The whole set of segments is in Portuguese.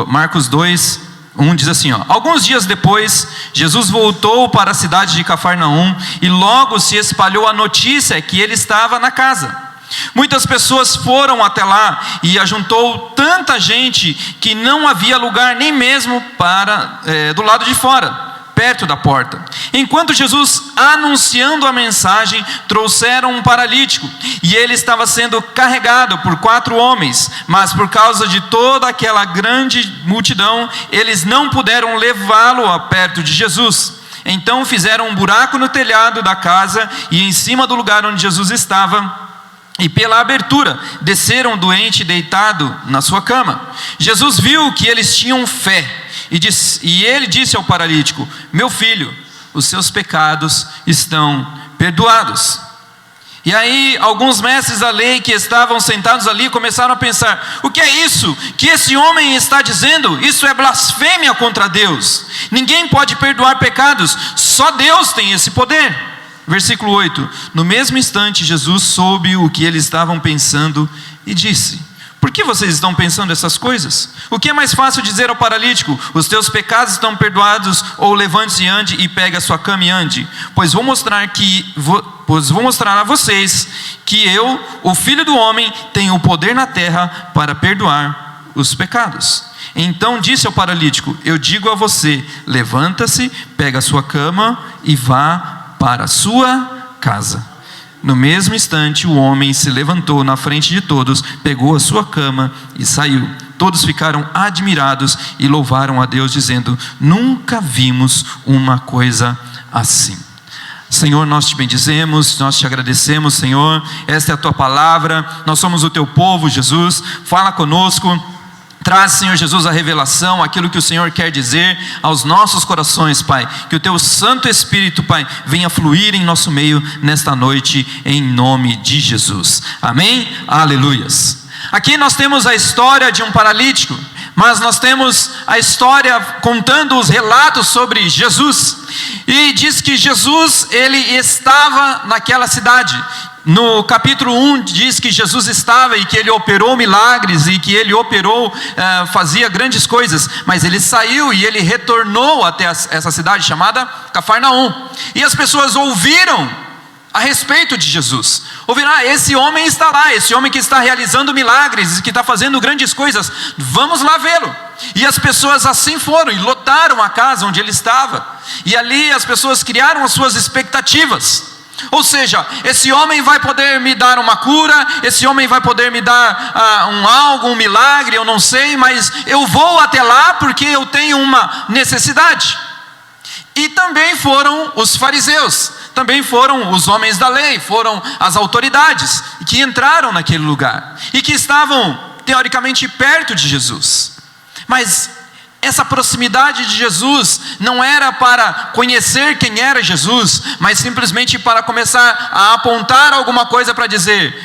Marcos 2, 1 diz assim, alguns dias depois, Jesus voltou para a cidade de Cafarnaum e logo se espalhou a notícia que ele estava na casa. Muitas pessoas foram até lá e ajuntou tanta gente que não havia lugar nem mesmo do lado de fora, perto da porta. Enquanto Jesus, anunciando a mensagem, trouxeram um paralítico, e ele estava sendo carregado por 4 homens, mas por causa de toda aquela grande multidão, eles não puderam levá-lo a perto de Jesus. Então fizeram um buraco no telhado da casa, e em cima do lugar onde Jesus estava, e pela abertura, desceram o doente deitado na sua cama. Jesus viu que eles tinham fé, e ele disse ao paralítico: meu filho, os seus pecados estão perdoados. E aí alguns mestres da lei que estavam sentados ali começaram a pensar: o que é isso que esse homem está dizendo? Isso é blasfêmia contra Deus. Ninguém pode perdoar pecados, só Deus tem esse poder. Versículo 8: no mesmo instante Jesus soube o que eles estavam pensando e disse: por que vocês estão pensando essas coisas? O que é mais fácil dizer ao paralítico: os teus pecados estão perdoados, ou levante-se e ande e pegue a sua cama e ande? Pois vou mostrar a vocês que eu, o Filho do Homem, tenho o poder na terra para perdoar os pecados. Então disse ao paralítico: eu digo a você, levanta-se, pega a sua cama e vá para a sua casa. No mesmo instante, o homem se levantou na frente de todos, pegou a sua cama e saiu. Todos ficaram admirados e louvaram a Deus, dizendo: nunca vimos uma coisa assim. Senhor, nós te bendizemos, nós te agradecemos, Senhor. Esta é a tua palavra, nós somos o teu povo, Jesus. Fala conosco. Traz, Senhor Jesus, a revelação, aquilo que o Senhor quer dizer aos nossos corações, Pai. Que o Teu Santo Espírito, Pai, venha fluir em nosso meio nesta noite, em nome de Jesus. Amém? Aleluias. Aqui nós temos a história de um paralítico, mas nós temos a história contando os relatos sobre Jesus. E diz que Jesus, ele estava naquela cidade. No capítulo 1 diz que Jesus estava e que ele operou milagres e que ele fazia grandes coisas, mas ele saiu e ele retornou até essa cidade chamada Cafarnaum, e as pessoas ouviram a respeito de Jesus, ouviram: esse homem está lá, esse homem que está realizando milagres, que está fazendo grandes coisas, vamos lá vê-lo. E as pessoas assim foram e lotaram a casa onde ele estava, e ali as pessoas criaram as suas expectativas. Ou seja, esse homem vai poder me dar uma cura, esse homem vai poder me dar um milagre, eu não sei, mas eu vou até lá porque eu tenho uma necessidade. E também foram os fariseus, também foram os homens da lei, foram as autoridades que entraram naquele lugar e que estavam teoricamente perto de Jesus. Mas essa proximidade de Jesus não era para conhecer quem era Jesus, mas simplesmente para começar a apontar alguma coisa para dizer: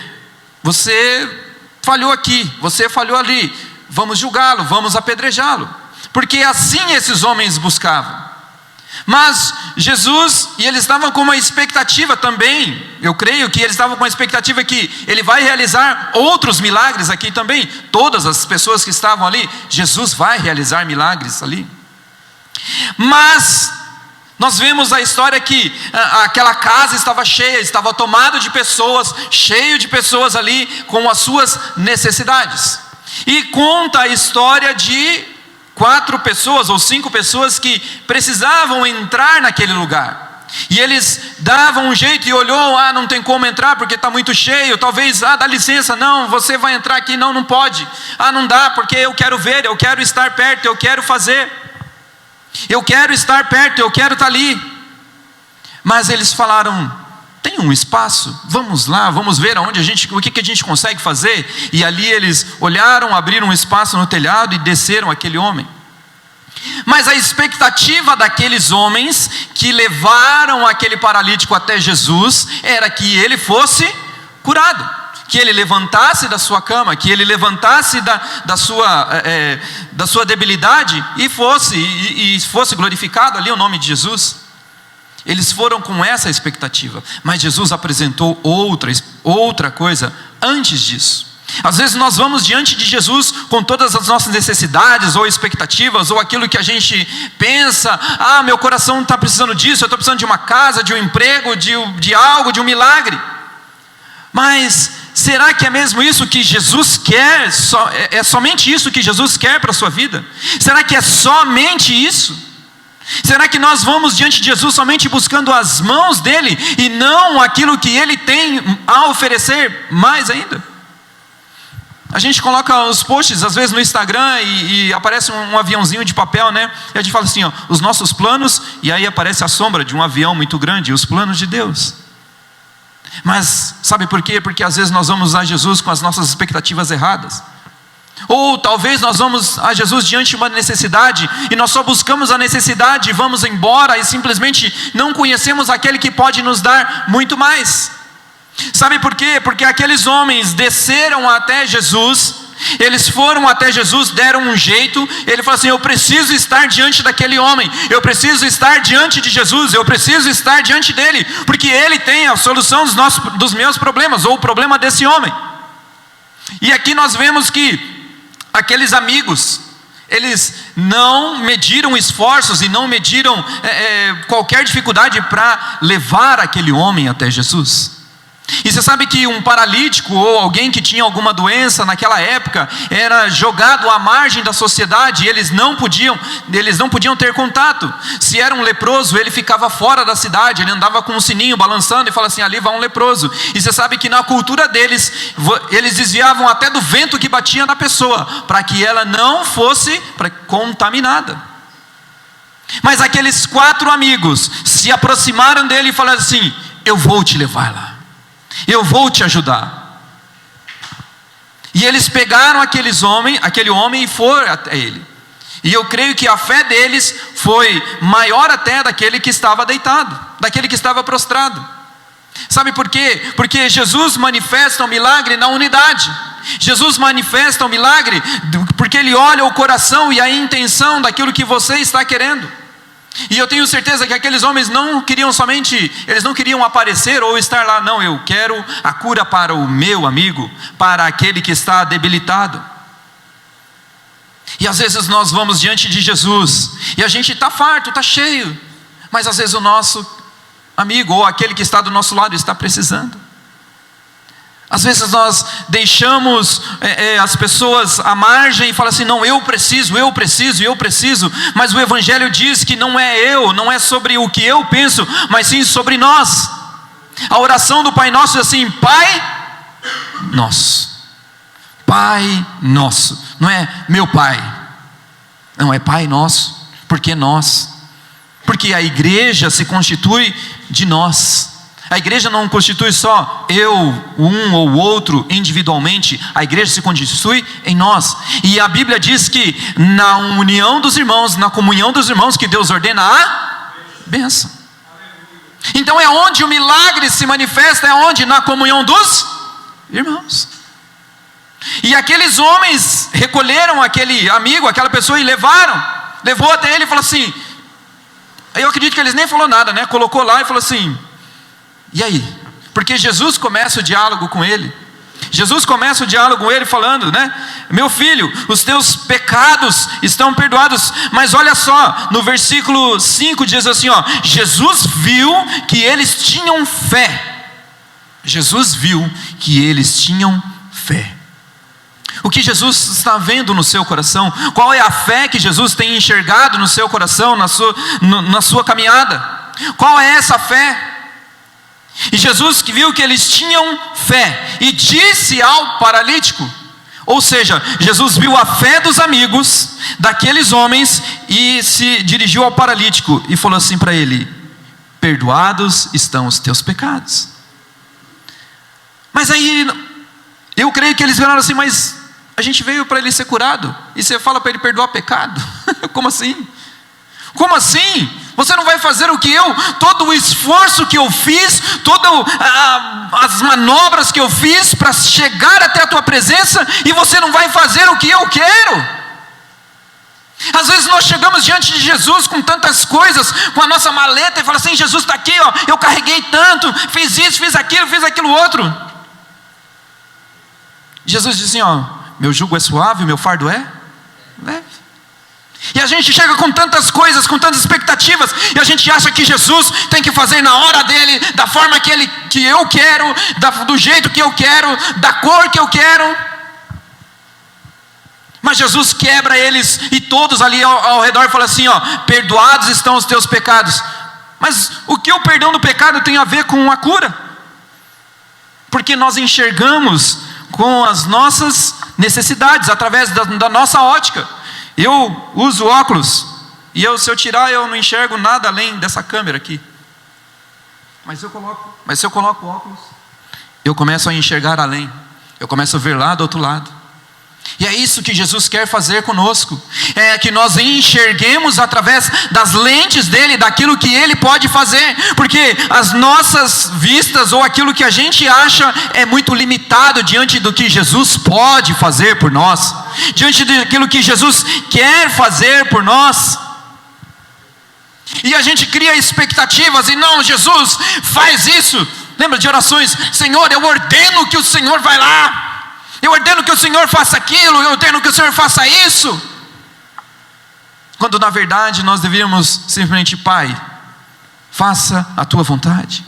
você falhou aqui, você falhou ali, vamos julgá-lo, vamos apedrejá-lo. Porque assim esses homens buscavam. Mas Jesus, e eles estavam com uma expectativa também, eu creio que eles estavam com uma expectativa que ele vai realizar outros milagres aqui também. Todas as pessoas que estavam ali, Jesus vai realizar milagres ali. Mas nós vemos a história que aquela casa estava cheia, estava tomada de pessoas, cheio de pessoas ali com as suas necessidades. E conta a história de 4 pessoas ou 5 pessoas que precisavam entrar naquele lugar. E eles davam um jeito e olhou: não tem como entrar porque está muito cheio. Talvez, dá licença, não, você vai entrar aqui, não pode. Não dá porque eu quero ver, eu quero estar perto, eu quero fazer. Eu quero estar perto, eu quero estar ali. Mas eles falaram: tem um espaço, vamos lá, vamos ver o que a gente consegue fazer. E ali eles olharam, abriram um espaço no telhado e desceram aquele homem. Mas a expectativa daqueles homens que levaram aquele paralítico até Jesus era que ele fosse curado, que ele levantasse da sua cama, que ele levantasse da sua debilidade e fosse glorificado ali o nome de Jesus. Eles foram com essa expectativa, mas Jesus apresentou outra coisa antes disso. Às vezes nós vamos diante de Jesus com todas as nossas necessidades ou expectativas, ou aquilo que a gente pensa: meu coração está precisando disso, eu estou precisando de uma casa, de um emprego, de algo, de um milagre. Mas será que é mesmo isso que Jesus quer? É somente isso que Jesus quer para a sua vida? Será que é somente isso? Será que nós vamos diante de Jesus somente buscando as mãos dele e não aquilo que ele tem a oferecer mais ainda? A gente coloca os posts às vezes no Instagram e aparece um aviãozinho de papel, né? E a gente fala assim, os nossos planos, e aí aparece a sombra de um avião muito grande, os planos de Deus. Mas sabe por quê? Porque às vezes nós vamos a Jesus com as nossas expectativas erradas. Ou talvez nós vamos a Jesus diante de uma necessidade e nós só buscamos a necessidade e vamos embora e simplesmente não conhecemos aquele que pode nos dar muito mais. Sabe por quê? Porque aqueles homens desceram até Jesus, eles foram até Jesus, deram um jeito. Ele falou assim: eu preciso estar diante daquele homem, eu preciso estar diante de Jesus, eu preciso estar diante dele, porque ele tem a solução dos meus problemas, ou o problema desse homem. E aqui nós vemos que aqueles amigos, eles não mediram esforços e não mediram qualquer dificuldade para levar aquele homem até Jesus. E você sabe que um paralítico ou alguém que tinha alguma doença naquela época era jogado à margem da sociedade, e eles não podiam ter contato. Se era um leproso, ele ficava fora da cidade, ele andava com um sininho balançando e falava assim: ali vai um leproso. E você sabe que na cultura deles, eles desviavam até do vento que batia na pessoa, para que ela não fosse contaminada. Mas aqueles 4 amigos se aproximaram dele e falaram assim: eu vou te levar lá, eu vou te ajudar. E eles pegaram aquele homem e foram até ele. E eu creio que a fé deles foi maior até daquele que estava deitado, daquele que estava prostrado. Sabe por quê? Porque Jesus manifesta o milagre na unidade. Jesus manifesta o milagre porque ele olha o coração e a intenção daquilo que você está querendo. E eu tenho certeza que aqueles homens eles não queriam aparecer ou estar lá. Não, eu quero a cura para o meu amigo, para aquele que está debilitado. E às vezes nós vamos diante de Jesus e a gente está farto, está cheio, mas às vezes o nosso amigo ou aquele que está do nosso lado está precisando. Às vezes nós deixamos as pessoas à margem e falamos assim: não, eu preciso, mas o Evangelho diz que não é sobre o que eu penso, mas sim sobre nós. A oração do Pai Nosso é assim: Pai Nosso, Pai Nosso, não é meu Pai, não, é Pai Nosso, porque a igreja se constitui de nós. A igreja não constitui só eu, um ou outro individualmente. A igreja se constitui em nós. E a Bíblia diz que na união dos irmãos, na comunhão dos irmãos, que Deus ordena a bênção. Então é onde o milagre se manifesta, é onde? Na comunhão dos irmãos. E aqueles homens recolheram aquele amigo, aquela pessoa, e levou até ele e falou assim, eu acredito que eles nem falou nada, né? Colocou lá e falou assim: e aí? Porque Jesus começa o diálogo com ele. Jesus começa o diálogo com ele falando, né? Meu filho, os teus pecados estão perdoados. Mas olha só, no versículo 5 diz assim, Jesus viu que eles tinham fé. Jesus viu que eles tinham fé. O que Jesus está vendo no seu coração? Qual é a fé que Jesus tem enxergado no seu coração, na sua caminhada? Qual é essa fé? E Jesus que viu que eles tinham fé e disse ao paralítico, ou seja, Jesus viu a fé dos amigos, daqueles homens, e se dirigiu ao paralítico e falou assim para ele: perdoados estão os teus pecados. Mas aí, eu creio que eles falaram assim: mas a gente veio para ele ser curado, e você fala para ele perdoar pecado? Como assim? Como assim? Você não vai fazer todo o esforço que eu fiz, todas as manobras que eu fiz para chegar até a tua presença, e você não vai fazer o que eu quero? Às vezes nós chegamos diante de Jesus com tantas coisas, com a nossa maleta, e falamos assim: Jesus está aqui, eu carreguei tanto, fiz isso, fiz aquilo outro. Jesus diz assim, ó, meu jugo é suave, meu fardo é leve. E a gente chega com tantas coisas, com tantas expectativas, e a gente acha que Jesus tem que fazer na hora dele, da forma que eu quero, do jeito que eu quero, da cor que eu quero. Mas Jesus quebra eles e todos ali ao redor falam assim, ó, perdoados estão os teus pecados. Mas o que o perdão do pecado tem a ver com a cura? Porque nós enxergamos com as nossas necessidades, através da nossa ótica. Eu uso óculos, e se eu tirar eu não enxergo nada além dessa câmera aqui. Mas se eu coloco óculos, eu começo a enxergar além. Eu começo a ver lá do outro lado. E é isso que Jesus quer fazer conosco. É que nós enxerguemos através das lentes dele, daquilo que ele pode fazer. Porque as nossas vistas, ou aquilo que a gente acha, é muito limitado diante do que Jesus pode fazer por nós, diante daquilo que Jesus quer fazer por nós. E a gente cria expectativas, e não, Jesus faz isso. Lembra de orações? Senhor, eu ordeno que o Senhor vai lá, eu ordeno que o Senhor faça aquilo, eu ordeno que o Senhor faça isso. Quando na verdade nós deveríamos simplesmente, Pai, faça a tua vontade.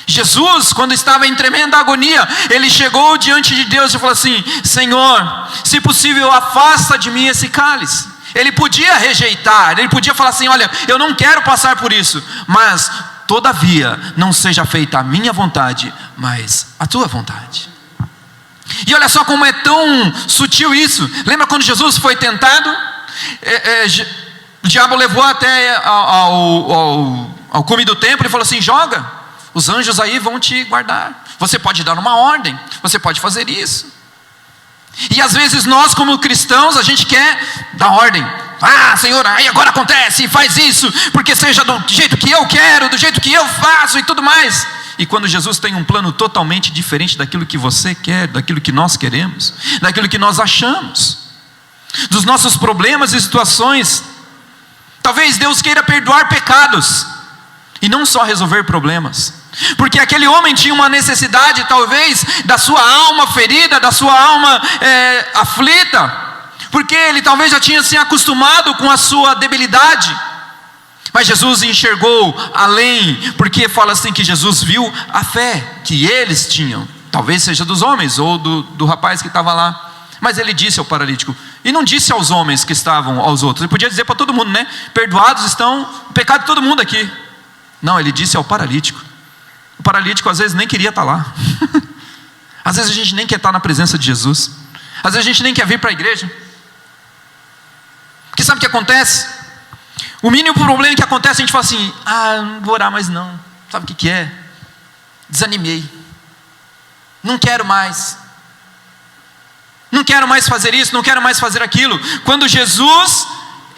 Jesus, quando estava em tremenda agonia, ele chegou diante de Deus e falou assim, Senhor, se possível afasta de mim esse cálice. Ele podia rejeitar, ele podia falar assim, olha, eu não quero passar por isso, mas todavia não seja feita a minha vontade, mas a tua vontade. E olha só como é tão sutil isso. Lembra quando Jesus foi tentado? O diabo levou até ao cume do templo e falou assim, joga, os anjos aí vão te guardar, você pode dar uma ordem, você pode fazer isso. E às vezes nós como cristãos, a gente quer dar ordem. Senhor, aí agora acontece, faz isso, porque seja do jeito que eu quero, do jeito que eu faço e tudo mais. E quando Jesus tem um plano totalmente diferente daquilo que você quer, daquilo que nós queremos, daquilo que nós achamos, dos nossos problemas e situações. Talvez Deus queira perdoar pecados e não só resolver problemas, porque aquele homem tinha uma necessidade talvez da sua alma ferida, da sua alma aflita, porque ele talvez já tinha se acostumado com a sua debilidade. Mas Jesus enxergou além, porque fala assim que Jesus viu a fé que eles tinham, talvez seja dos homens ou do rapaz que estava lá. Mas ele disse ao paralítico, e não disse aos homens que estavam aos outros, ele podia dizer para todo mundo, né? Perdoados estão o pecado de todo mundo aqui. Não, ele disse ao paralítico. O paralítico às vezes nem queria estar lá. Às vezes a gente nem quer estar na presença de Jesus, às vezes a gente nem quer vir para a igreja, porque sabe o que acontece? O mínimo problema que acontece, a gente fala assim, não vou orar mais não. Sabe o que é? Desanimei, não quero mais, não quero mais fazer isso, não quero mais fazer aquilo. Quando Jesus,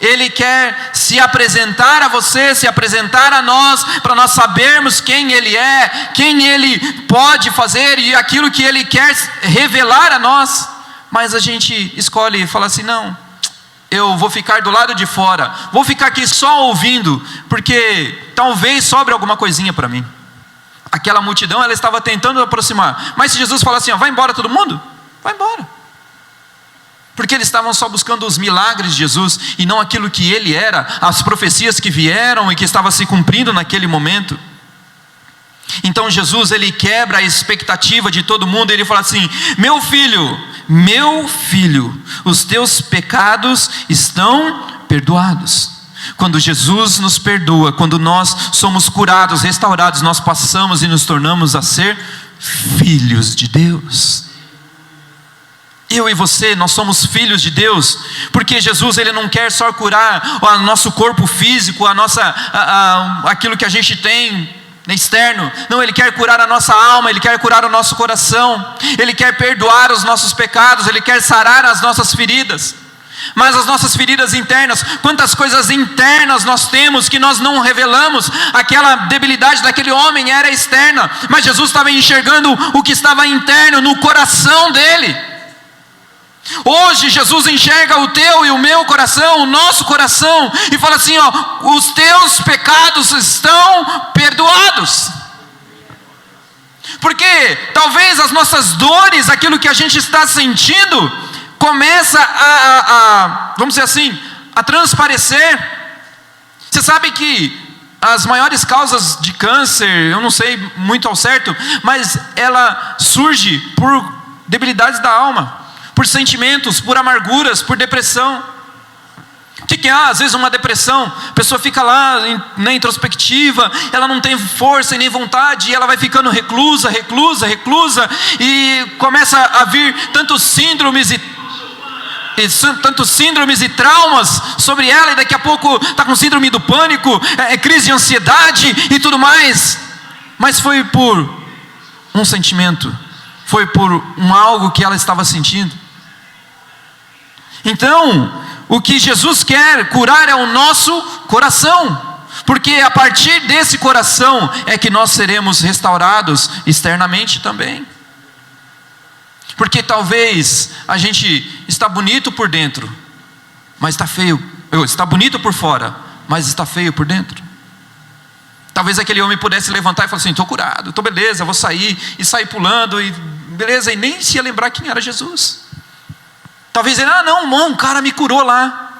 ele quer se apresentar a você, se apresentar a nós, para nós sabermos quem ele é, quem ele pode fazer e aquilo que ele quer revelar a nós. Mas a gente escolhe e fala assim, não, eu vou ficar do lado de fora, vou ficar aqui só ouvindo, porque talvez sobre alguma coisinha para mim. Aquela multidão, ela estava tentando aproximar, mas se Jesus falar assim, vai embora todo mundo, vai embora, porque eles estavam só buscando os milagres de Jesus, e não aquilo que ele era, as profecias que vieram e que estava se cumprindo naquele momento. Então Jesus, ele quebra a expectativa de todo mundo, ele fala assim, meu filho, os teus pecados estão perdoados. Quando Jesus nos perdoa, quando nós somos curados, restaurados, nós passamos e nos tornamos a ser filhos de Deus. Eu e você, nós somos filhos de Deus, porque Jesus, ele não quer só curar o nosso corpo físico, aquilo que a gente tem externo. Não, ele quer curar a nossa alma, ele quer curar o nosso coração, ele quer perdoar os nossos pecados, ele quer sarar as nossas feridas. Mas as nossas feridas internas, quantas coisas internas nós temos que nós não revelamos? Aquela debilidade daquele homem era externa, mas Jesus estava enxergando o que estava interno, no coração dele. Hoje Jesus enxerga o teu e o meu coração, o nosso coração, e fala assim, os teus pecados estão perdoados. Porque talvez as nossas dores, aquilo que a gente está sentindo, começa vamos dizer assim, a transparecer. Você sabe que as maiores causas de câncer, eu não sei muito ao certo, mas ela surge por debilidades da alma, por sentimentos, por amarguras, por depressão. O que é? Às vezes uma depressão, a pessoa fica lá na introspectiva, ela não tem força e nem vontade, e ela vai ficando reclusa, e começa a vir tantos síndromes e traumas sobre ela, e daqui a pouco está com síndrome do pânico, crise de ansiedade e tudo mais. Mas foi por um sentimento, foi por algo que ela estava sentindo. Então, o que Jesus quer curar é o nosso coração, porque a partir desse coração é que nós seremos restaurados externamente também. Porque talvez a gente está bonito por dentro, mas está feio. Está bonito por fora, mas está feio por dentro. Talvez aquele homem pudesse levantar e falar assim: estou curado, estou beleza, vou sair, e sair pulando, e beleza, e nem se ia lembrar quem era Jesus. Talvez ele, um cara me curou lá.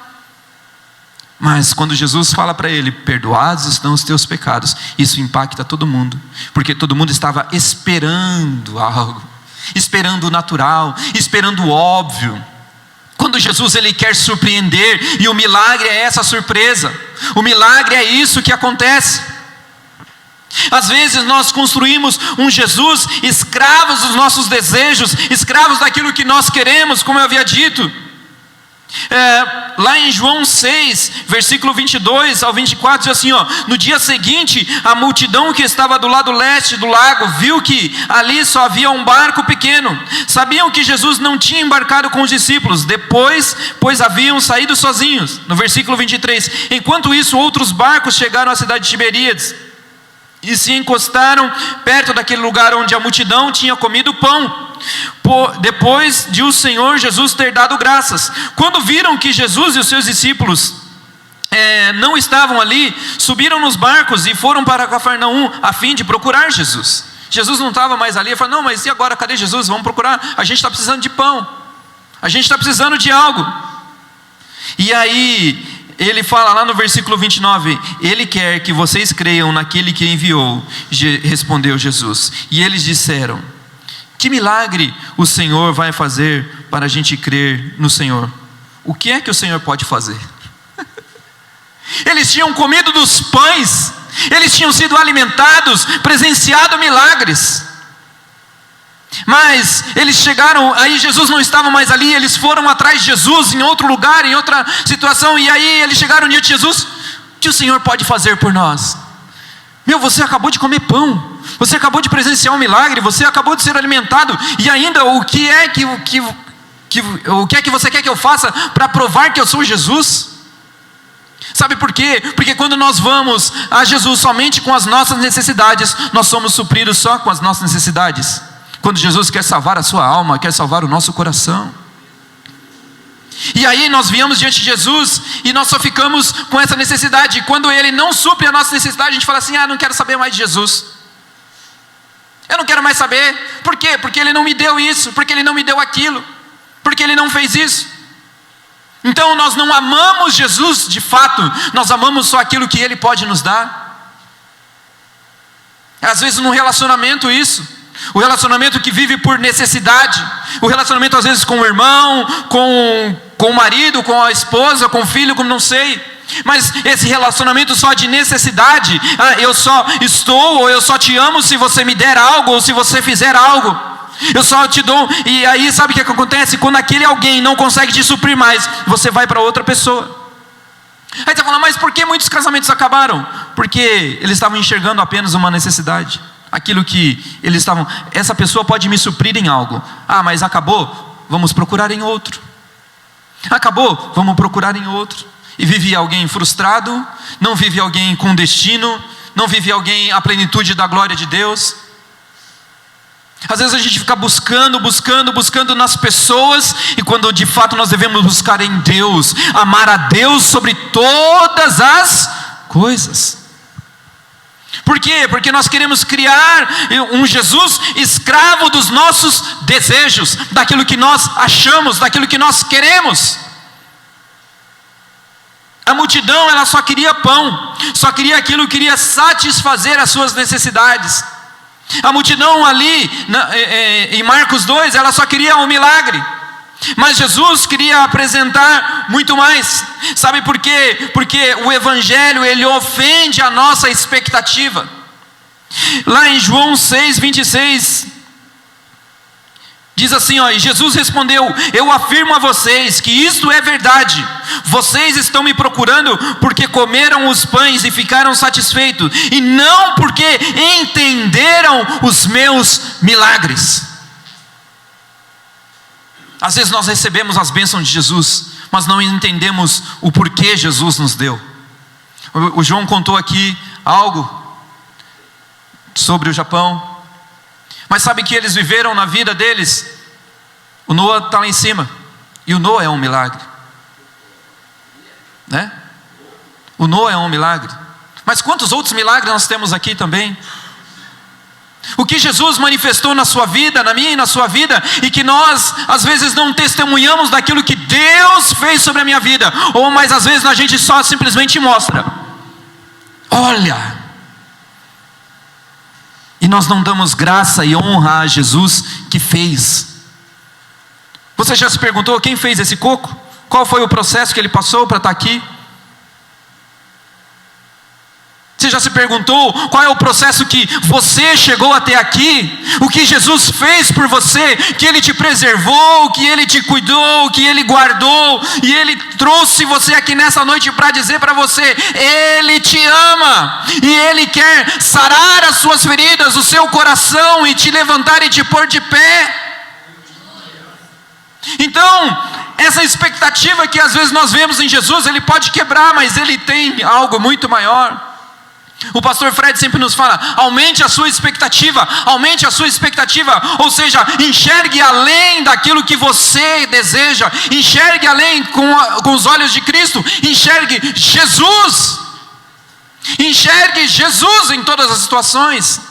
Mas quando Jesus fala para ele: perdoados estão os teus pecados, isso impacta todo mundo, porque todo mundo estava esperando algo, esperando o natural, esperando o óbvio. Quando Jesus ele quer surpreender, e o milagre é essa surpresa, o milagre é isso que acontece. Às vezes nós construímos um Jesus escravos dos nossos desejos, escravos daquilo que nós queremos, como eu havia dito. Lá em João 6, versículo 22 ao 24, diz assim: no dia seguinte, a multidão que estava do lado leste do lago viu que ali só havia um barco pequeno. Sabiam que Jesus não tinha embarcado com os discípulos, pois haviam saído sozinhos. No versículo 23, enquanto isso, outros barcos chegaram à cidade de Tiberíades e se encostaram perto daquele lugar onde a multidão tinha comido pão, depois de o Senhor Jesus ter dado graças. Quando viram que Jesus e os seus discípulos não estavam ali, subiram nos barcos e foram para Cafarnaum a fim de procurar Jesus. Jesus não estava mais ali. Ele falou: não, mas e agora, cadê Jesus? Vamos procurar, a gente está precisando de pão, a gente está precisando de algo. E aí ele fala lá no versículo 29, ele quer que vocês creiam naquele que enviou, respondeu Jesus. E eles disseram: que milagre o Senhor vai fazer para a gente crer no Senhor? O que é que o Senhor pode fazer? Eles tinham comido dos pães, eles tinham sido alimentados, presenciado milagres. Mas eles chegaram, aí Jesus não estava mais ali, eles foram atrás de Jesus em outro lugar, em outra situação, e aí eles chegaram diante de Jesus: o que o Senhor pode fazer por nós? Você acabou de comer pão, você acabou de presenciar um milagre, você acabou de ser alimentado, e ainda o que é que você quer que eu faça para provar que eu sou Jesus? Sabe por quê? Porque quando nós vamos a Jesus somente com as nossas necessidades, nós somos supridos só com as nossas necessidades. Quando Jesus quer salvar a sua alma, quer salvar o nosso coração. E aí nós viemos diante de Jesus e nós só ficamos com essa necessidade. E quando Ele não supre a nossa necessidade, a gente fala assim: não quero saber mais de Jesus. Eu não quero mais saber. Por quê? Porque Ele não me deu isso, porque Ele não me deu aquilo, porque Ele não fez isso. Então nós não amamos Jesus de fato, nós amamos só aquilo que Ele pode nos dar. Às vezes num relacionamento isso, o relacionamento que vive por necessidade, o relacionamento às vezes com o irmão, com o marido, com a esposa, com o filho, como não sei. Mas esse relacionamento só de necessidade, eu só estou, ou eu só te amo se você me der algo, ou se você fizer algo, eu só te dou. E aí sabe o que acontece? Quando aquele alguém não consegue te suprir mais, você vai para outra pessoa. Aí você fala: mas por que muitos casamentos acabaram? Porque eles estavam enxergando apenas uma necessidade, aquilo que eles estavam: essa pessoa pode me suprir em algo. Mas acabou, vamos procurar em outro. Acabou, vamos procurar em outro. E vive alguém frustrado, não vive alguém com destino, não vive alguém à plenitude da glória de Deus. Às vezes a gente fica buscando nas pessoas, e quando de fato nós devemos buscar em Deus, amar a Deus sobre todas as coisas. Por quê? Porque nós queremos criar um Jesus escravo dos nossos desejos, daquilo que nós achamos, daquilo que nós queremos. A multidão, ela só queria pão, só queria aquilo, queria satisfazer as suas necessidades. A multidão ali, em Marcos 2, ela só queria um milagre. Mas Jesus queria apresentar muito mais. Sabe por quê? Porque o Evangelho, ele ofende a nossa expectativa. Lá em João 6:26, diz assim, ó, e Jesus respondeu: eu afirmo a vocês que isto é verdade. Vocês estão me procurando porque comeram os pães e ficaram satisfeitos, e não porque entenderam os meus milagres. Às vezes nós recebemos as bênçãos de Jesus, mas não entendemos o porquê Jesus nos deu. O João contou aqui algo sobre o Japão, mas sabe que eles viveram na vida deles? O Noah está lá em cima, e o Noah é um milagre, né? O Noah é um milagre. Mas quantos outros milagres nós temos aqui também? O que Jesus manifestou na sua vida, na minha e na sua vida, e que nós às vezes não testemunhamos daquilo que Deus fez sobre a minha vida, ou mais às vezes a gente só simplesmente mostra, olha, e nós não damos graça e honra a Jesus que fez. Você já se perguntou quem fez esse coco? Qual foi o processo que ele passou para estar aqui? Você já se perguntou qual é o processo que você chegou até aqui? O que Jesus fez por você? Que Ele te preservou, que Ele te cuidou, que Ele guardou, e Ele trouxe você aqui nessa noite para dizer para você: Ele te ama, e Ele quer sarar as suas feridas, o seu coração, e te levantar e te pôr de pé. Então, essa expectativa que às vezes nós vemos em Jesus, Ele pode quebrar, mas Ele tem algo muito maior. O pastor Fred sempre nos fala: aumente a sua expectativa, aumente a sua expectativa, ou seja, enxergue além daquilo que você deseja, enxergue além com os olhos de Cristo, enxergue Jesus em todas as situações.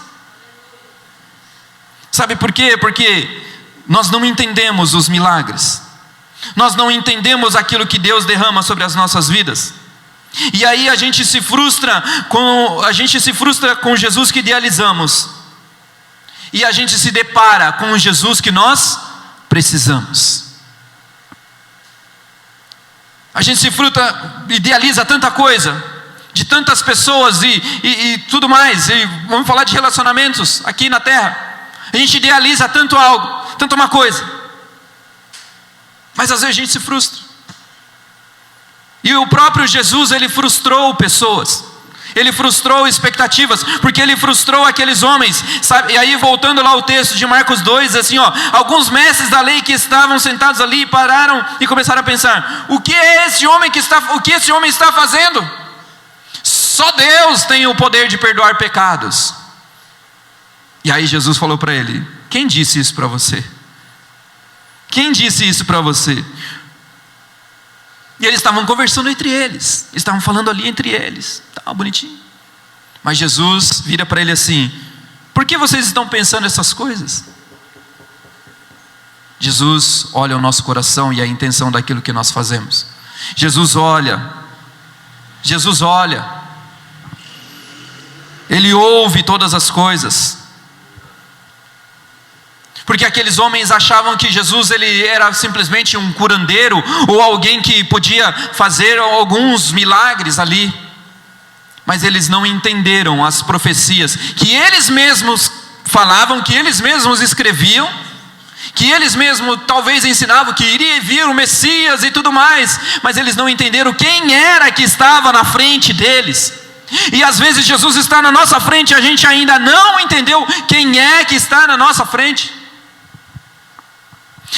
Sabe por quê? Porque nós não entendemos os milagres, nós não entendemos aquilo que Deus derrama sobre as nossas vidas. E aí a gente se frustra com o Jesus que idealizamos, e a gente se depara com o Jesus que nós precisamos. A gente se frustra, idealiza tanta coisa, de tantas pessoas e tudo mais, e vamos falar de relacionamentos aqui na terra. A gente idealiza tanto algo, tanto uma coisa, mas às vezes a gente se frustra. E o próprio Jesus, Ele frustrou pessoas, Ele frustrou expectativas, porque Ele frustrou aqueles homens, sabe? E aí voltando lá ao texto de Marcos 2, assim, ó, alguns mestres da lei que estavam sentados ali pararam e começaram a pensar: o que esse homem está fazendo? Só Deus tem o poder de perdoar pecados. E aí Jesus falou para ele: quem disse isso para você? Quem disse isso para você? E eles estavam conversando entre eles, estavam falando ali entre eles, estava bonitinho. Mas Jesus vira para ele assim: por que vocês estão pensando essas coisas? Jesus olha o nosso coração e a intenção daquilo que nós fazemos. Jesus olha, Ele ouve todas as coisas. Porque aqueles homens achavam que Jesus, ele era simplesmente um curandeiro, ou alguém que podia fazer alguns milagres ali. Mas eles não entenderam as profecias que eles mesmos falavam, que eles mesmos escreviam, que eles mesmos talvez ensinavam que iria vir o Messias e tudo mais. Mas eles não entenderam quem era que estava na frente deles. E às vezes Jesus está na nossa frente e a gente ainda não entendeu quem é que está na nossa frente.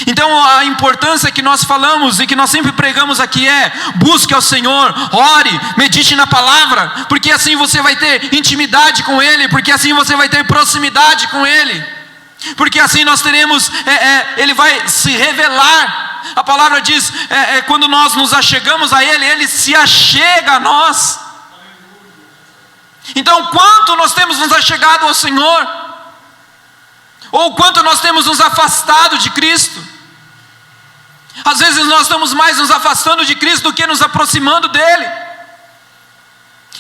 Então a importância que nós falamos e que nós sempre pregamos aqui é: busque ao Senhor, ore, medite na palavra, porque assim você vai ter intimidade com Ele, porque assim você vai ter proximidade com Ele, porque assim nós teremos, Ele vai se revelar. A palavra diz, quando nós nos achegamos a Ele, Ele se achega a nós. Então, quanto nós temos nos achegado ao Senhor? Ou quanto nós temos nos afastado de Cristo? Às vezes nós estamos mais nos afastando de Cristo do que nos aproximando dEle.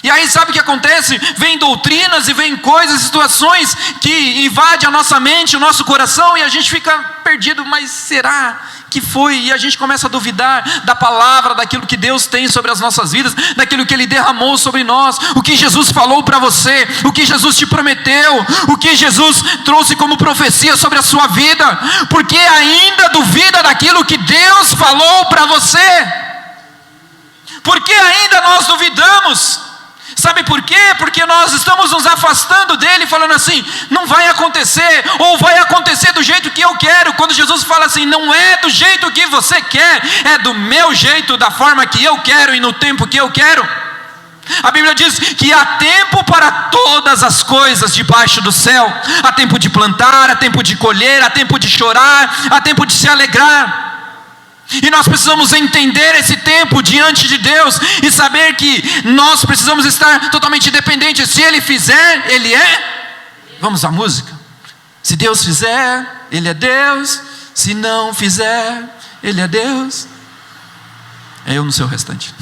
E aí sabe o que acontece? Vem doutrinas e vem coisas, situações que invadem a nossa mente, o nosso coração, e a gente fica perdido. Mas será que foi? E a gente começa a duvidar da palavra, daquilo que Deus tem sobre as nossas vidas, daquilo que Ele derramou sobre nós, o que Jesus falou para você, o que Jesus te prometeu, o que Jesus trouxe como profecia sobre a sua vida, porque ainda duvida daquilo que Deus falou para você. Porque ainda nós duvidamos. Sabe por quê? Porque nós estamos nos afastando dele, falando assim, não vai acontecer, ou vai acontecer do jeito que eu quero. Quando Jesus fala assim, não é do jeito que você quer, é do meu jeito, da forma que eu quero e no tempo que eu quero. A Bíblia diz que há tempo para todas as coisas debaixo do céu. Há tempo de plantar, há tempo de colher, há tempo de chorar, há tempo de se alegrar. E nós precisamos entender esse tempo diante de Deus e saber que nós precisamos estar totalmente dependentes. Se Ele fizer, Ele é. Vamos à música. Se Deus fizer, Ele é Deus. Se não fizer, Ele é Deus. Eu não sei o restante.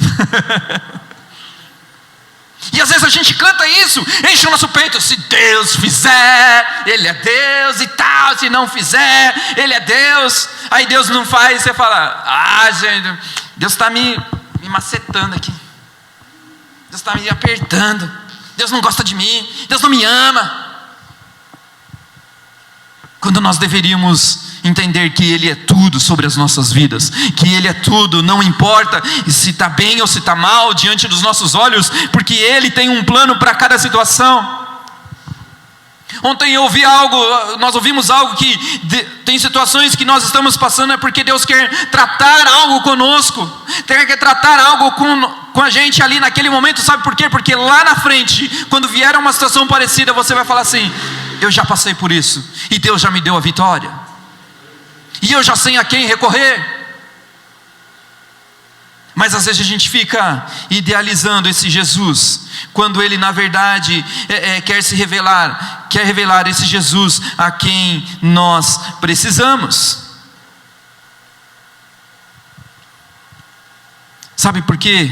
E às vezes a gente canta isso, enche o nosso peito. Se Deus fizer, Ele é Deus e tal. Se não fizer, Ele é Deus. Aí Deus não faz, você fala, gente, Deus está me macetando aqui. Deus está me apertando. Deus não gosta de mim. Deus não me ama. Quando nós deveríamos entender que Ele é tudo sobre as nossas vidas, que Ele é tudo, não importa se está bem ou se está mal diante dos nossos olhos, porque Ele tem um plano para cada situação. Ontem eu ouvi algo, nós ouvimos algo que tem situações que nós estamos passando é porque Deus quer tratar algo conosco, quer tratar algo com a gente ali naquele momento. Sabe por quê? Porque lá na frente, quando vier uma situação parecida, você vai falar assim, eu já passei por isso, e Deus já me deu a vitória, e eu já sei a quem recorrer. Mas às vezes a gente fica idealizando esse Jesus, quando Ele na verdade quer revelar esse Jesus a quem nós precisamos. Sabe por quê?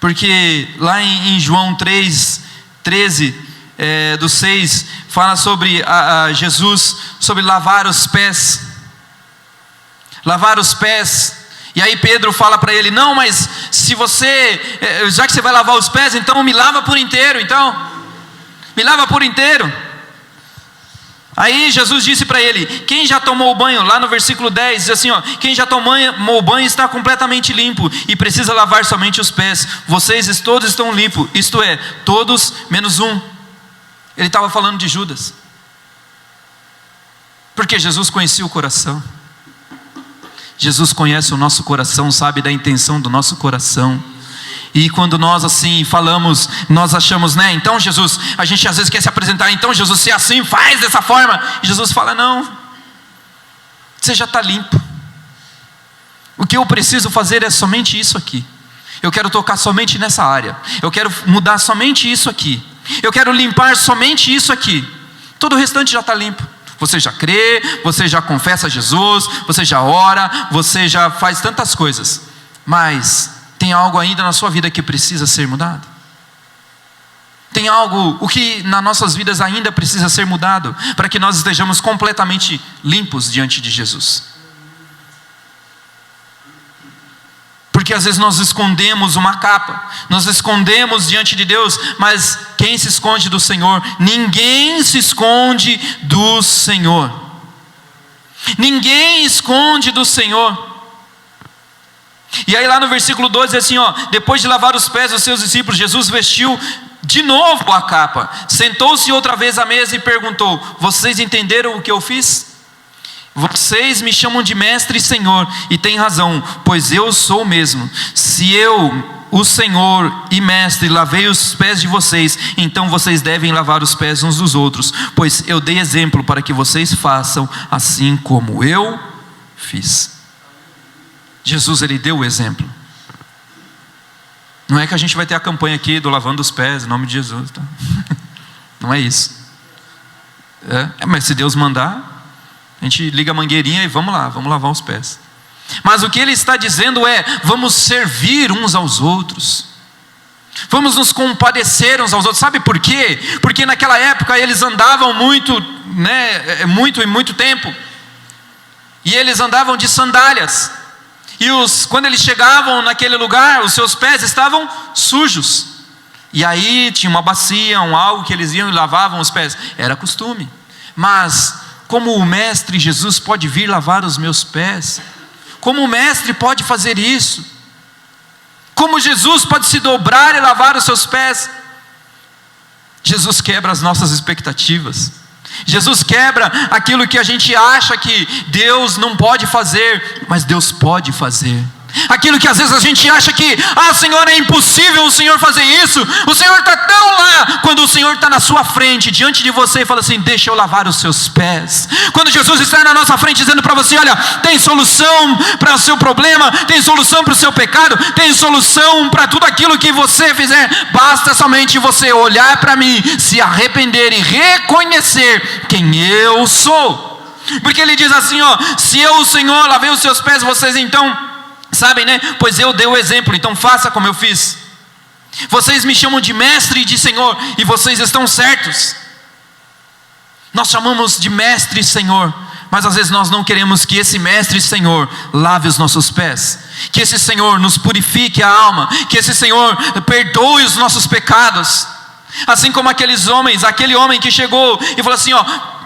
Porque lá em João 3:13, do 6, fala sobre Jesus, sobre lavar os pés. Lavar os pés. E aí Pedro fala para ele, não, mas se você, já que você vai lavar os pés, então me lava por inteiro, me lava por inteiro. Aí Jesus disse para ele, quem já tomou o banho, lá no versículo 10, diz assim, quem já tomou o banho está completamente limpo, e precisa lavar somente os pés. Vocês todos estão limpos, isto é, todos menos um. Ele estava falando de Judas, porque Jesus conhecia o coração. Jesus conhece o nosso coração, sabe da intenção do nosso coração. E quando nós assim falamos, nós achamos, né? Então Jesus, a gente às vezes quer se apresentar, então Jesus, se é assim, faz dessa forma. E Jesus fala, não, você já está limpo. O que eu preciso fazer é somente isso aqui. Eu quero tocar somente nessa área. Eu quero mudar somente isso aqui. Eu quero limpar somente isso aqui. Todo o restante já está limpo. Você já crê, você já confessa Jesus, você já ora, você já faz tantas coisas. Mas tem algo ainda na sua vida que precisa ser mudado? Tem algo, o que nas nossas vidas ainda precisa ser mudado, para que nós estejamos completamente limpos diante de Jesus? Porque às vezes nós escondemos uma capa, nós escondemos diante de Deus, mas quem se esconde do Senhor? Ninguém se esconde do Senhor. Ninguém esconde do Senhor. E aí lá no versículo 12 diz assim, depois de lavar os pés dos seus discípulos, Jesus vestiu de novo a capa, sentou-se outra vez à mesa e perguntou, vocês entenderam o que eu fiz? Vocês me chamam de mestre e Senhor, e têm razão, pois eu sou o mesmo. Se eu, o Senhor e mestre, lavei os pés de vocês, então vocês devem lavar os pés uns dos outros, pois eu dei exemplo para que vocês façam assim como eu fiz. Jesus, Ele deu o exemplo. Não é que a gente vai ter a campanha aqui do lavando os pés, em nome de Jesus, tá? Não é isso. Mas se Deus mandar, a gente liga a mangueirinha e vamos lá, vamos lavar os pés. Mas o que ele está dizendo é: vamos servir uns aos outros, vamos nos compadecer uns aos outros. Sabe por quê? Porque naquela época eles andavam muito, muito tempo, e eles andavam de sandálias, e quando eles chegavam naquele lugar, os seus pés estavam sujos, e aí tinha uma bacia, algo que eles iam e lavavam os pés, era costume. Mas como o Mestre Jesus pode vir lavar os meus pés? Como o Mestre pode fazer isso? Como Jesus pode se dobrar e lavar os seus pés? Jesus quebra as nossas expectativas. Jesus quebra aquilo que a gente acha que Deus não pode fazer, mas Deus pode fazer. Aquilo que às vezes a gente acha que, Senhor, é impossível o Senhor fazer isso, o Senhor está tão lá, quando o Senhor está na sua frente, diante de você, e fala assim: deixa eu lavar os seus pés. Quando Jesus está na nossa frente dizendo para você: olha, tem solução para o seu problema, tem solução para o seu pecado, tem solução para tudo aquilo que você fizer, basta somente você olhar para mim, se arrepender e reconhecer quem eu sou. Porque ele diz assim: se eu, o Senhor, lavei os seus pés, vocês então sabem, né? Pois eu dei o exemplo, então faça como eu fiz. Vocês me chamam de mestre e de Senhor, e vocês estão certos. Nós chamamos de mestre e Senhor, mas às vezes nós não queremos que esse mestre e Senhor lave os nossos pés, que esse Senhor nos purifique a alma, que esse Senhor perdoe os nossos pecados. Assim como aquele homem que chegou e falou assim: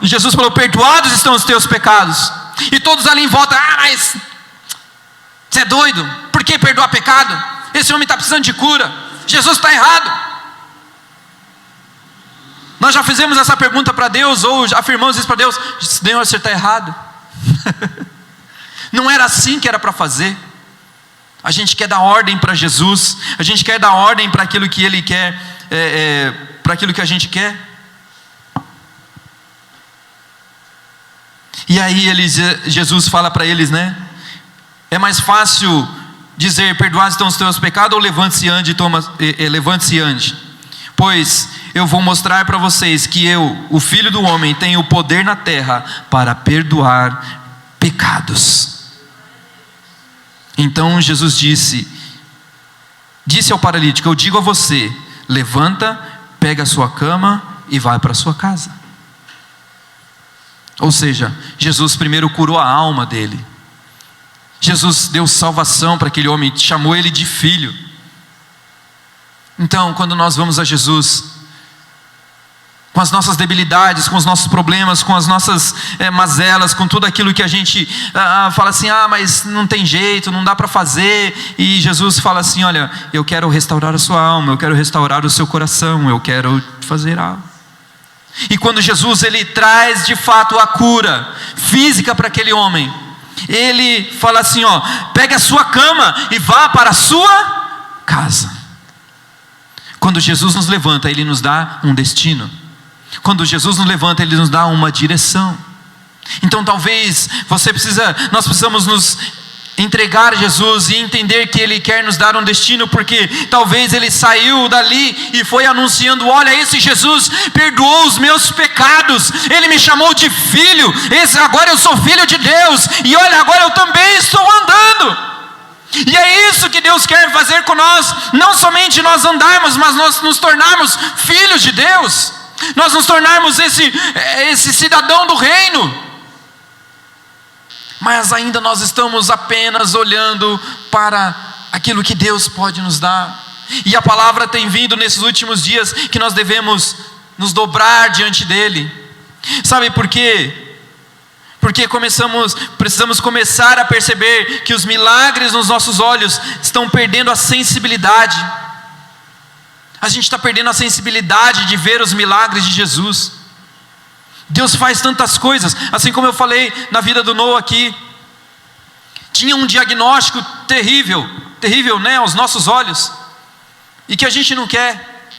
Jesus falou: perdoados estão os teus pecados. E todos ali em volta: mas você é doido? Por que perdoar pecado? Esse homem está precisando de cura. Jesus está errado. Nós já fizemos essa pergunta para Deus, ou afirmamos isso para Deus: Senhor, você está errado. Não era assim que era para fazer. A gente quer dar ordem para Jesus, a gente quer dar ordem para aquilo que Ele quer, para aquilo que a gente quer. E aí Jesus fala para eles, né? É mais fácil dizer: perdoados estão os teus pecados, ou levante-se e ande. Pois eu vou mostrar para vocês que eu, o Filho do Homem, tenho o poder na terra para perdoar pecados. Então Jesus disse ao paralítico: eu digo a você, levanta, pega a sua cama e vai para a sua casa. Ou seja, Jesus primeiro curou a alma dele. Jesus deu salvação para aquele homem, chamou ele de filho. Então, quando nós vamos a Jesus, com as nossas debilidades, com os nossos problemas, com as nossas mazelas, com tudo aquilo que a gente fala assim: mas não tem jeito, não dá para fazer. E Jesus fala assim: olha, eu quero restaurar a sua alma, eu quero restaurar o seu coração, eu quero fazer algo. E quando Jesus ele traz de fato a cura física para aquele homem, ele fala assim: pegue a sua cama e vá para a sua casa. Quando Jesus nos levanta, Ele nos dá um destino. Quando Jesus nos levanta, Ele nos dá uma direção. Então talvez nós precisamos nos entregar a Jesus e entender que Ele quer nos dar um destino, porque talvez Ele saiu dali e foi anunciando: olha, esse Jesus perdoou os meus pecados, Ele me chamou de filho, agora eu sou filho de Deus, e olha, agora eu também estou andando. E é isso que Deus quer fazer com nós, não somente nós andarmos, mas nós nos tornarmos filhos de Deus, nós nos tornarmos esse cidadão do reino. Mas ainda nós estamos apenas olhando para aquilo que Deus pode nos dar. E a palavra tem vindo nesses últimos dias que nós devemos nos dobrar diante dEle. Sabe por quê? Porque precisamos começar a perceber que os milagres nos nossos olhos estão perdendo a sensibilidade. A gente está perdendo a sensibilidade de ver os milagres de Jesus. Deus faz tantas coisas, assim como eu falei na vida do Noah aqui. Tinha um diagnóstico terrível, né, aos nossos olhos, e que a gente não quer.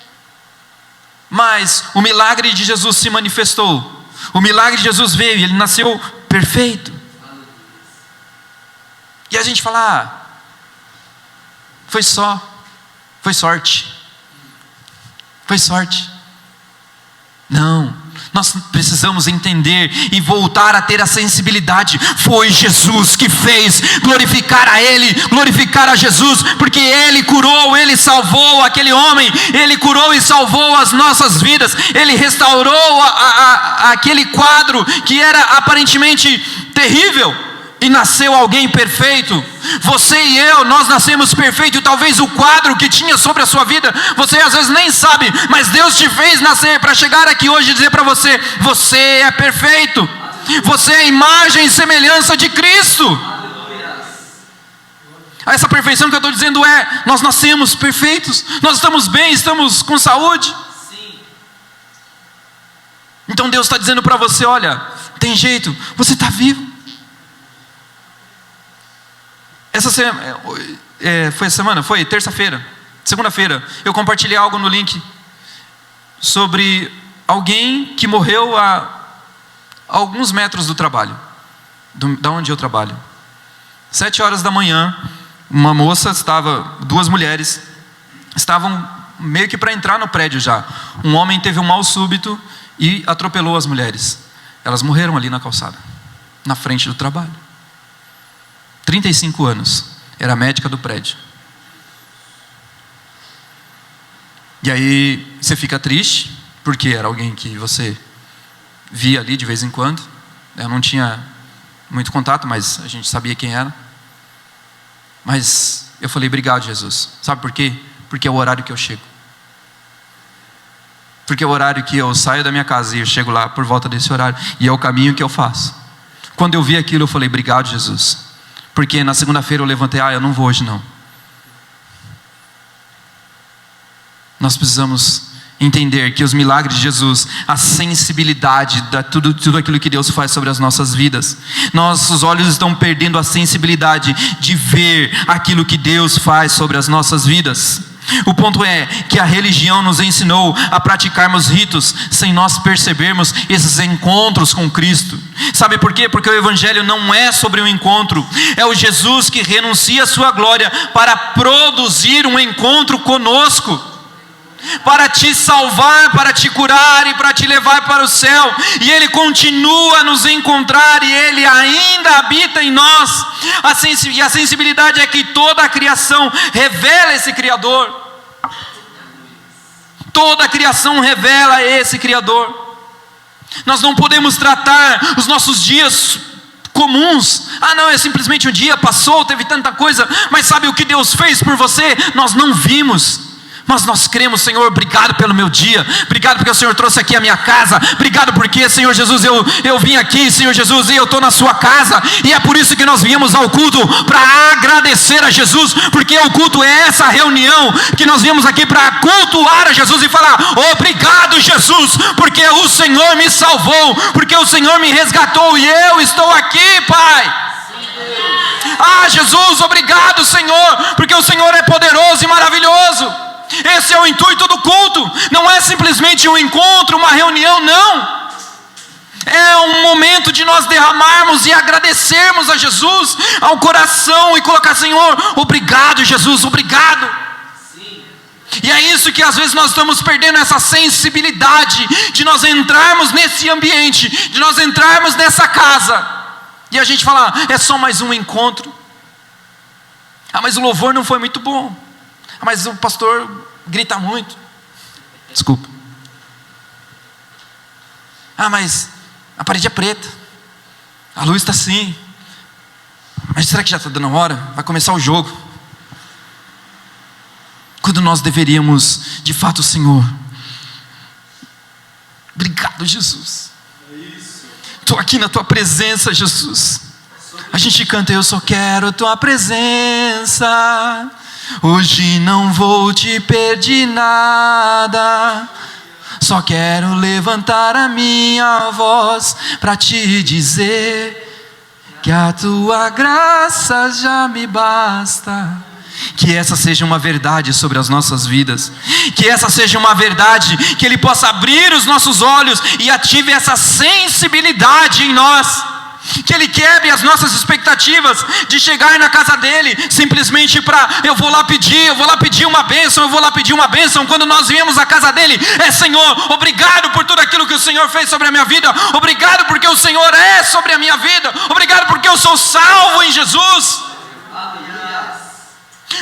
Mas o milagre de Jesus se manifestou. O milagre de Jesus veio, Ele nasceu perfeito. E a gente fala: foi só. Foi sorte. Foi sorte. Não, nós precisamos entender e voltar a ter a sensibilidade. Foi Jesus que fez, glorificar a Ele, glorificar a Jesus, porque Ele curou, Ele salvou aquele homem, Ele curou e salvou as nossas vidas, Ele restaurou aquele quadro que era aparentemente terrível, e nasceu alguém perfeito. Você e eu, nós nascemos perfeitos. Talvez o quadro que tinha sobre a sua vida, você às vezes nem sabe, mas Deus te fez nascer para chegar aqui hoje e dizer para você: você é perfeito, você é a imagem e semelhança de Cristo. Essa perfeição que eu estou dizendo nós nascemos perfeitos, nós estamos bem, estamos com saúde. Então Deus está dizendo para você: olha, tem jeito, você está vivo. Foi terça-feira, segunda-feira, eu compartilhei algo no link sobre alguém que morreu a alguns metros do trabalho, da onde eu trabalho. 7 horas da manhã, uma moça duas mulheres estavam meio que para entrar no prédio já. Um homem teve um mal súbito e atropelou as mulheres. Elas morreram ali na calçada, na frente do trabalho. 35 anos, era médica do prédio. E aí você fica triste, porque era alguém que você via ali de vez em quando. Eu não tinha muito contato, mas a gente sabia quem era. Mas eu falei: obrigado, Jesus. Sabe por quê? Porque é o horário que eu chego. Porque é o horário que eu saio da minha casa e eu chego lá por volta desse horário. E é o caminho que eu faço. Quando eu vi aquilo, eu falei: obrigado, Jesus. Porque na segunda-feira eu levantei: eu não vou hoje não. Nós precisamos entender que os milagres de Jesus, a sensibilidade, tudo aquilo que Deus faz sobre as nossas vidas, nossos olhos estão perdendo a sensibilidade de ver aquilo que Deus faz sobre as nossas vidas. O ponto é que a religião nos ensinou a praticarmos ritos sem nós percebermos esses encontros com Cristo. Sabe por quê? Porque o Evangelho não é sobre um encontro. É o Jesus que renuncia a sua glória para produzir um encontro conosco, para te salvar, para te curar e para te levar para o céu. E Ele continua a nos encontrar e Ele ainda habita em nós. E a sensibilidade é que toda a criação revela esse Criador. Toda a criação revela esse Criador. Nós não podemos tratar os nossos dias comuns. Não, é simplesmente um dia, passou, teve tanta coisa. Mas sabe o que Deus fez por você? Nós não vimos. Mas nós cremos: Senhor, obrigado pelo meu dia, obrigado porque o Senhor trouxe aqui a minha casa, obrigado porque, Senhor Jesus, eu vim aqui, Senhor Jesus, e eu estou na sua casa. E é por isso que nós viemos ao culto, para agradecer a Jesus, porque o culto é essa reunião que nós viemos aqui para cultuar a Jesus e falar: obrigado, Jesus, porque o Senhor me salvou, porque o Senhor me resgatou e eu estou aqui, Pai. Jesus, obrigado, Senhor, porque o Senhor é poderoso e maravilhoso. Esse é o intuito do culto. Não é simplesmente um encontro, uma reunião, não. É um momento de nós derramarmos e agradecermos a Jesus ao coração e colocar: Senhor, obrigado, Jesus, obrigado. Sim. E é isso que às vezes nós estamos perdendo, essa sensibilidade de nós entrarmos nesse ambiente, de nós entrarmos nessa casa e a gente falar: é só mais um encontro. Mas o louvor não foi muito bom. Mas o pastor grita muito. Desculpa. Mas a parede é preta, a luz está assim. Mas será que já está dando a hora? Vai começar o jogo. Quando nós deveríamos, de fato, Senhor, obrigado, Jesus. Estou aqui na tua presença, Jesus. A gente canta: eu só quero tua presença. Hoje não vou te pedir nada, só quero levantar a minha voz para te dizer que a tua graça já me basta. Que essa seja uma verdade sobre as nossas vidas, que essa seja uma verdade, que Ele possa abrir os nossos olhos e ative essa sensibilidade em nós. Que Ele quebre as nossas expectativas de chegar na casa dEle simplesmente para, eu vou lá pedir uma bênção. Quando nós viemos à casa dEle, Senhor, obrigado por tudo aquilo que o Senhor fez sobre a minha vida, obrigado porque o Senhor é sobre a minha vida, obrigado porque eu sou salvo em Jesus,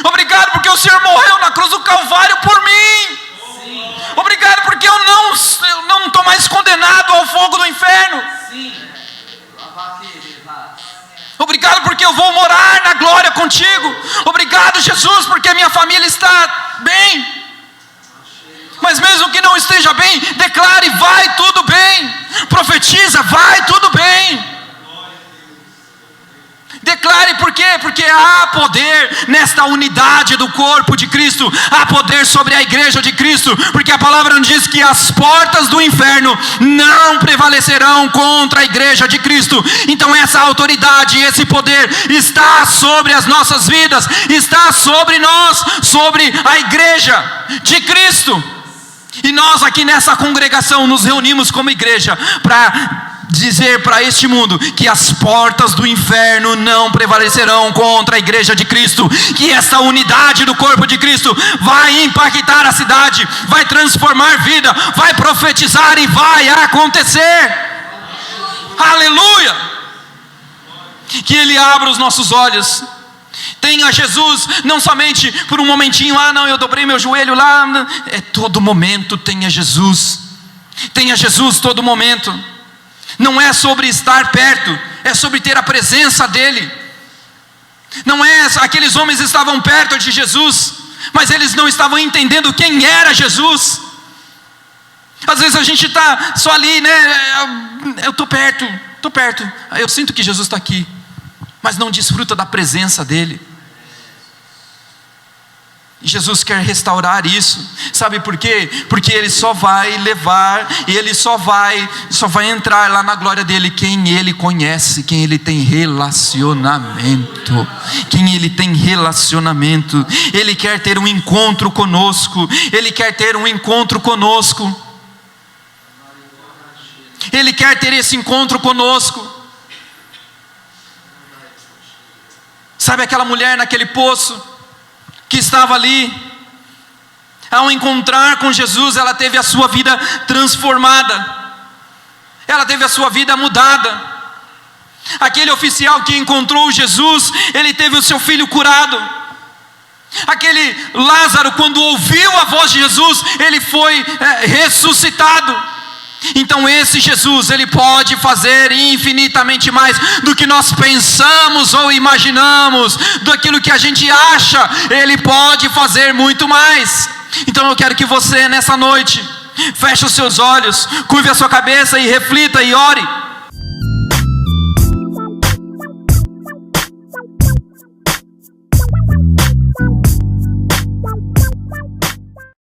obrigado porque o Senhor morreu na cruz do Calvário por mim, obrigado porque eu não estou mais condenado ao fogo do inferno, obrigado porque eu vou morar na glória contigo, obrigado, Jesus, porque a minha família está bem. Mas mesmo que não esteja bem, declare: vai tudo bem. Profetiza: vai tudo bem. Declare, por quê? Porque há poder nesta unidade do corpo de Cristo, há poder sobre a igreja de Cristo, porque a palavra nos diz que as portas do inferno não prevalecerão contra a igreja de Cristo. Então essa autoridade, esse poder está sobre as nossas vidas, está sobre nós, sobre a igreja de Cristo. E nós aqui nessa congregação nos reunimos como igreja para dizer para este mundo que as portas do inferno não prevalecerão contra a igreja de Cristo, que essa unidade do corpo de Cristo vai impactar a cidade, vai transformar vida, vai profetizar e vai acontecer. Aleluia! Que Ele abra os nossos olhos. Tenha Jesus não somente por um momentinho, não, eu dobrei meu joelho lá, é todo momento. Tenha Jesus todo momento. Não é sobre estar perto, é sobre ter a presença dEle. Não é, aqueles homens estavam perto de Jesus, mas eles não estavam entendendo quem era Jesus. Às vezes a gente está só ali, eu estou perto, eu sinto que Jesus está aqui, mas não desfruta da presença dEle. E Jesus quer restaurar isso. Sabe por quê? Porque Ele só vai levar, e Ele só vai entrar lá na glória dEle quem Ele conhece, quem Ele tem relacionamento. Ele quer ter um encontro conosco. Ele quer ter esse encontro conosco. Sabe aquela mulher naquele poço que estava ali? Ao encontrar com Jesus, ela teve a sua vida transformada, ela teve a sua vida mudada. Aquele oficial que encontrou Jesus, ele teve o seu filho curado. Aquele Lázaro, quando ouviu a voz de Jesus, ele foi ressuscitado. Então esse Jesus, Ele pode fazer infinitamente mais do que nós pensamos ou imaginamos, daquilo que a gente acha. Ele pode fazer muito mais. Então eu quero que você nessa noite feche os seus olhos, curve a sua cabeça e reflita e ore.